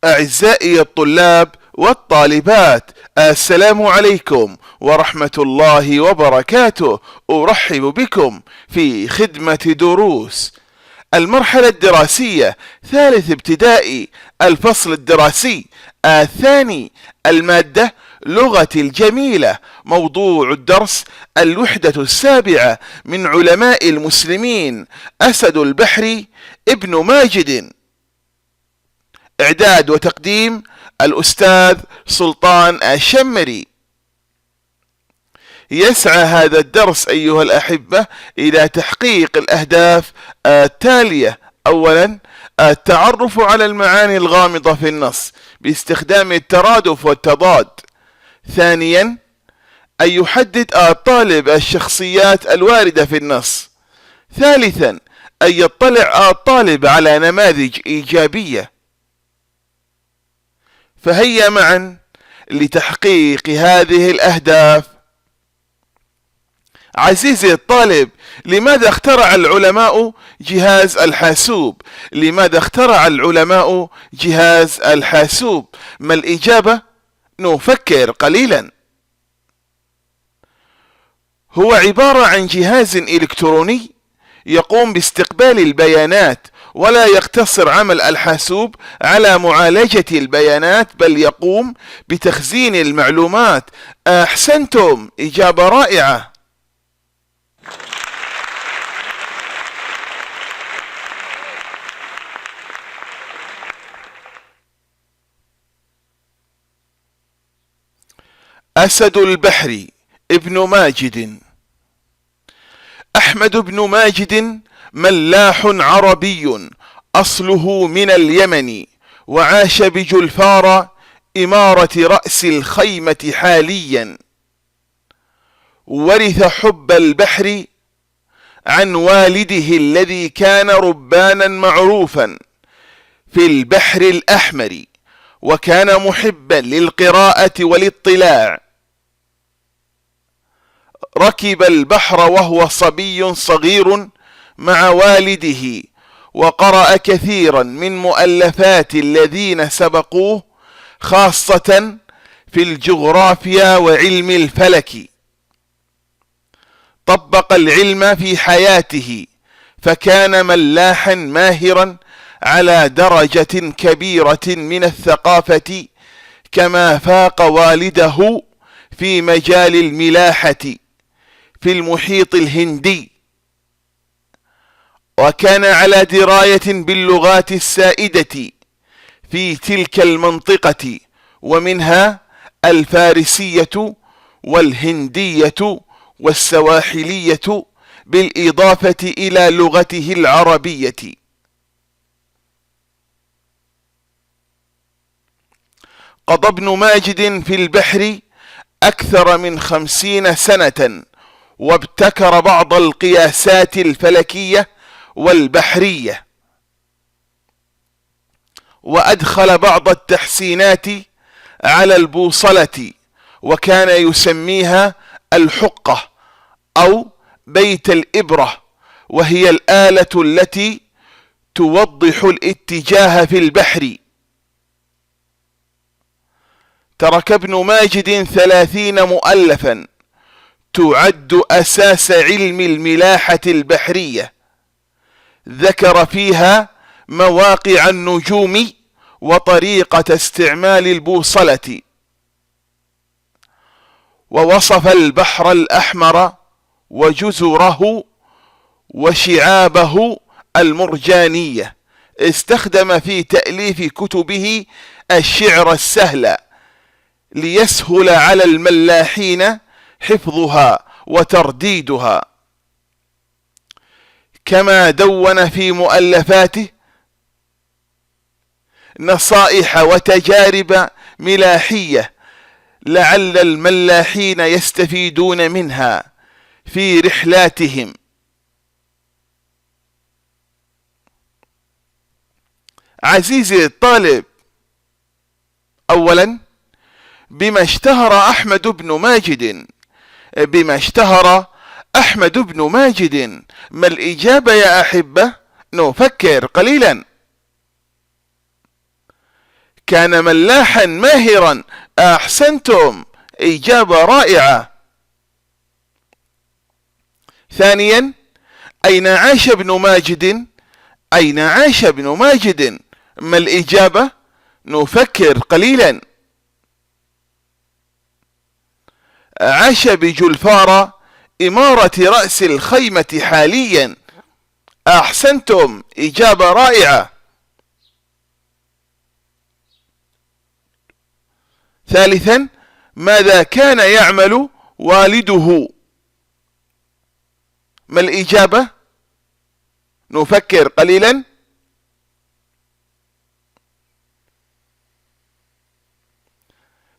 أعزائي الطلاب والطالبات، السلام عليكم ورحمة الله وبركاته. أرحب بكم في خدمة دروس المرحلة الدراسية ثالث ابتدائي، الفصل الدراسي الثاني، المادة لغة الجميلة. موضوع الدرس الوحدة السابعة من علماء المسلمين أسد البحر ابن ماجد. إعداد وتقديم الأستاذ سلطان الشمري. يسعى هذا الدرس أيها الأحبة إلى تحقيق الأهداف التالية: أولا، التعرف على المعاني الغامضة في النص باستخدام الترادف والتضاد. ثانيا، أن يحدد الطالب الشخصيات الواردة في النص. ثالثا، أن يطلع الطالب على نماذج إيجابية. فهيا معا لتحقيق هذه الأهداف. عزيزي الطالب، لماذا اخترع العلماء جهاز الحاسوب؟ لماذا اخترع العلماء جهاز الحاسوب؟ ما الإجابة؟ نفكر قليلا. هو عبارة عن جهاز إلكتروني يقوم باستقبال البيانات، ولا يقتصر عمل الحاسوب على معالجة البيانات، بل يقوم بتخزين المعلومات. أحسنتم، إجابة رائعة. أسد البحر ابن ماجد. أحمد بن ماجد ملاح عربي أصله من اليمن، وعاش بجلفار إمارة رأس الخيمة حاليا. ورث حب البحر عن والده الذي كان ربانا معروفا في البحر الأحمر، وكان محبا للقراءة والاطلاع. ركب البحر وهو صبي صغير مع والده، وقرأ كثيرا من مؤلفات الذين سبقوه، خاصة في الجغرافيا وعلم الفلك. طبق العلم في حياته، فكان ملاحا ماهرا على درجة كبيرة من الثقافة، كما فاق والده في مجال الملاحة في المحيط الهندي، وكان على دراية باللغات السائدة في تلك المنطقة، ومنها الفارسية والهندية والسواحلية، بالإضافة إلى لغته العربية. قضى ابن ماجد في البحر أكثر من 50 سنة، وابتكر بعض القياسات الفلكية والبحرية، وأدخل بعض التحسينات على البوصلة، وكان يسميها الحقة أو بيت الإبرة، وهي الآلة التي توضح الاتجاه في البحر. ترك ابن ماجد 30 مؤلفا تعد أساس علم الملاحة البحرية، ذكر فيها مواقع النجوم وطريقة استعمال البوصلة، ووصف البحر الأحمر وجزره وشعابه المرجانية. استخدم في تأليف كتبه الشعر السهل ليسهل على الملاحين حفظها وترديدها. كما دون في مؤلفاته نصائح وتجارب ملاحية لعل الملاحين يستفيدون منها في رحلاتهم. عزيزي الطالب، أولا، بما اشتهر أحمد بن ماجد؟ بما اشتهر أحمد بن ماجد؟ ما الإجابة يا أحبة؟ نفكر قليلا. كان ملاحا ماهرا. أحسنتم، إجابة رائعة. ثانيا، أين عاش ابن ماجد؟ أين عاش ابن ماجد؟ ما الإجابة؟ نفكر قليلا. عاش بجلفارة إمارة رأس الخيمة حاليا. أحسنتم، إجابة رائعة. ثالثا، ماذا كان يعمل والده؟ ما الإجابة؟ نفكر قليلا.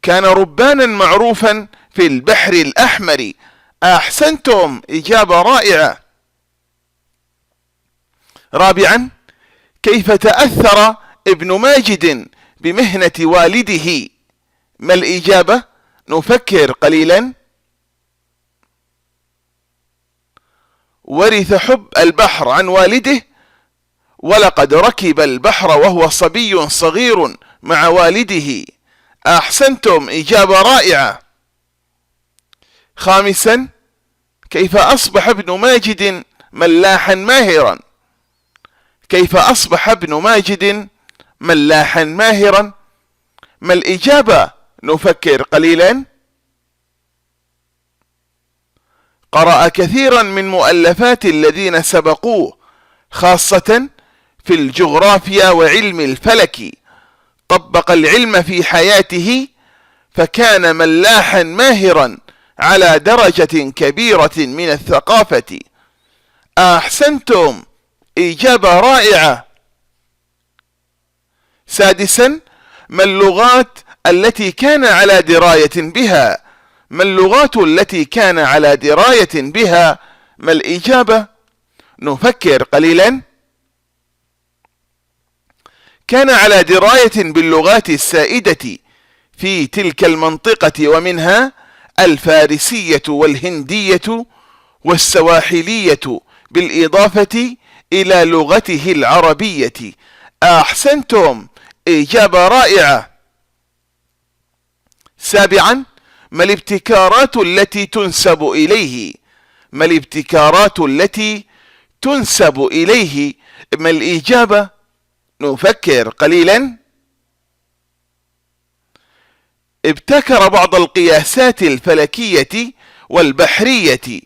كان ربانا معروفا في البحر الأحمر. أحسنتم، إجابة رائعة. رابعا، كيف تأثر ابن ماجد بمهنة والده؟ ما الإجابة؟ نفكر قليلا. ورث حب البحر عن والده، ولقد ركب البحر وهو صبي صغير مع والده. أحسنتم، إجابة رائعة. خامسا، كيف أصبح ابن ماجد ملاحا ماهرا؟ كيف أصبح ابن ماجد ملاحا ماهرا؟ ما الإجابة؟ نفكر قليلا. قرأ كثيرا من مؤلفات الذين سبقوه، خاصة في الجغرافيا وعلم الفلك. طبق العلم في حياته، فكان ملاحا ماهرا على درجة كبيرة من الثقافة. أحسنتم، إجابة رائعة. سادسا، ما اللغات التي كان على دراية بها؟ ما اللغات التي كان على دراية بها؟ ما الإجابة؟ نفكر قليلا. كان على دراية باللغات السائدة في تلك المنطقة، ومنها الفارسية والهندية والسواحلية، بالإضافة إلى لغته العربية. أحسنتم، إجابة رائعة. سابعا، ما الابتكارات التي تنسب إليه؟ ما الابتكارات التي تنسب إليه؟ ما الإجابة؟ نفكر قليلا. ابتكر بعض القياسات الفلكية والبحرية،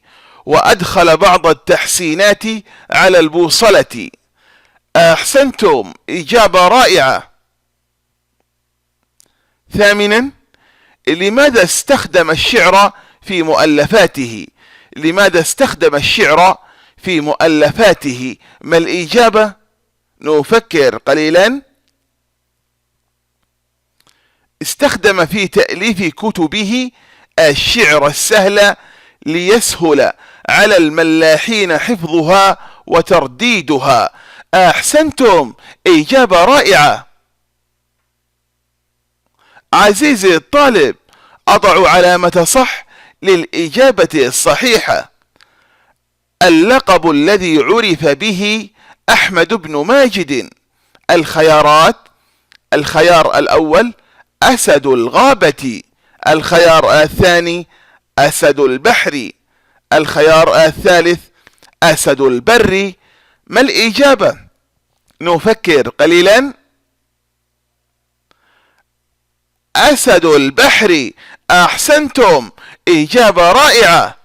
وأدخل بعض التحسينات على البوصلة. أحسنتم، إجابة رائعة. ثامنا، لماذا استخدم الشعر في مؤلفاته؟ لماذا استخدم الشعر في مؤلفاته؟ ما الإجابة؟ نفكر قليلا. استخدم في تأليف كتبه الشعر السهل ليسهل على الملاحين حفظها وترديدها. أحسنتم، إجابة رائعة. عزيزي الطالب، أضع علامة صح للإجابة الصحيحة. اللقب الذي عرف به أحمد بن ماجد. الخيارات: الخيار الأول أسد الغابة، الخيار الثاني أسد البحر، الخيار الثالث أسد البر. ما الإجابة؟ نفكر قليلا. أسد البحر. أحسنتم، إجابة رائعة.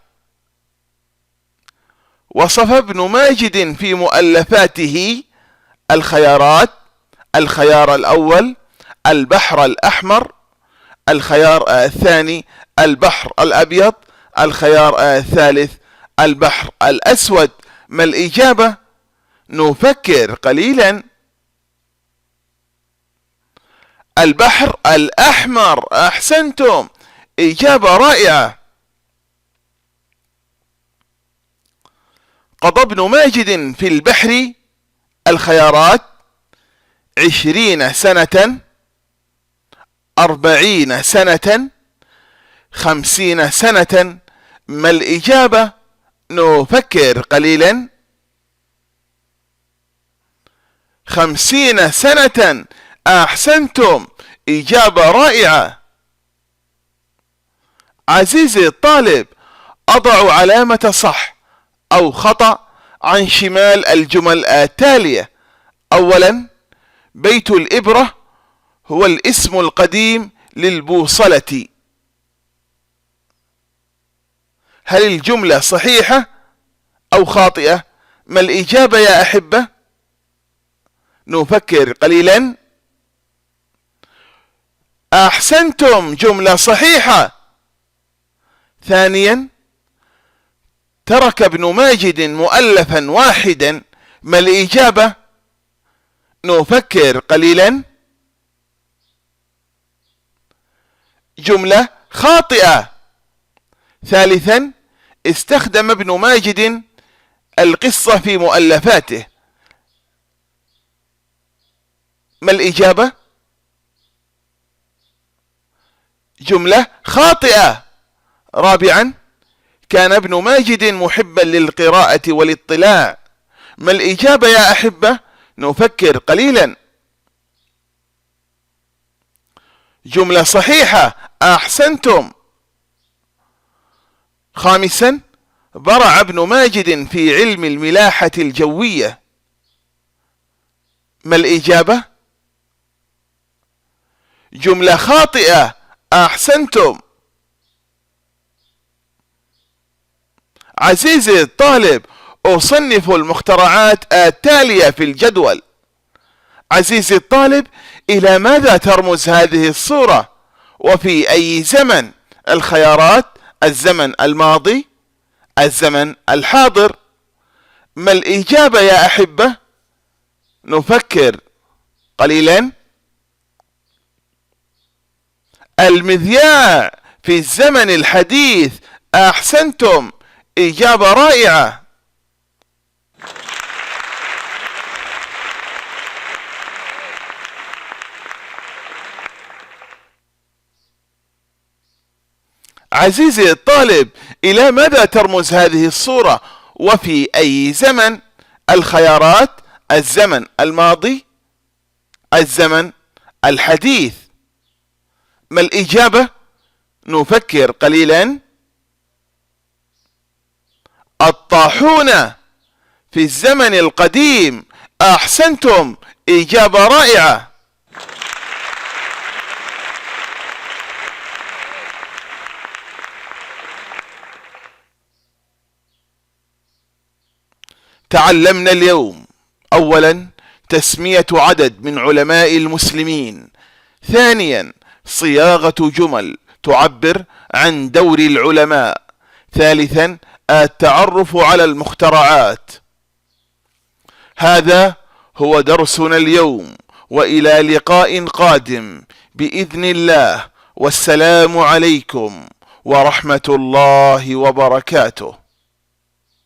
وصف ابن ماجد في مؤلفاته الخيارات: الخيار الأول البحر الأحمر، الخيار الثاني البحر الأبيض، الخيار الثالث البحر الأسود. ما الإجابة؟ نفكر قليلا. البحر الأحمر. أحسنتم، إجابة رائعة. قضى ابن ماجد في البحر الخيارات: 20 سنة، 40 سنة، 50 سنة. ما الإجابة؟ نفكر قليلا. 50 سنة. أحسنتم، إجابة رائعة. عزيزي الطالب، أضع علامة صح أو خطأ عن شمال الجمل التالية. أولا، بيت الإبرة هو الاسم القديم للبوصلة. هل الجملة صحيحة أو خاطئة؟ ما الإجابة يا أحبة؟ نفكر قليلا. أحسنتم، جملة صحيحة. ثانيا، ترك ابن ماجد مؤلفا واحدا. ما الإجابة؟ نفكر قليلا. جملة خاطئة. ثالثا، استخدم ابن ماجد القصة في مؤلفاته. ما الإجابة؟ جملة خاطئة. رابعا، كان ابن ماجد محبا للقراءة والاطلاع. ما الإجابة يا أحبة؟ نفكر قليلا. جملة صحيحة، أحسنتم. خامسا، برع ابن ماجد في علم الملاحة الجوية. ما الإجابة؟ جملة خاطئة، أحسنتم. عزيزي الطالب، أصنف المخترعات التالية في الجدول. عزيزي الطالب، إلى ماذا ترمز هذه الصورة؟ وفي أي زمن؟ الخيارات: الزمن الماضي، الزمن الحاضر. ما الإجابة يا أحبة؟ نفكر قليلا. المذياع في الزمن الحديث. أحسنتم، إجابة رائعة. عزيزي الطالب، إلى ماذا ترمز هذه الصورة؟ وفي أي زمن؟ الخيارات: الزمن الماضي، الزمن الحديث. ما الإجابة؟ نفكر قليلا. الطاحونة في الزمن القديم. أحسنتم، إجابة رائعة. تعلمنا اليوم: أولا، تسمية عدد من علماء المسلمين. ثانيا، صياغة جمل تعبر عن دور العلماء. ثالثا، التعرف على المخترعات. هذا هو درسنا اليوم، وإلى لقاء قادم بإذن الله، والسلام عليكم ورحمة الله وبركاته.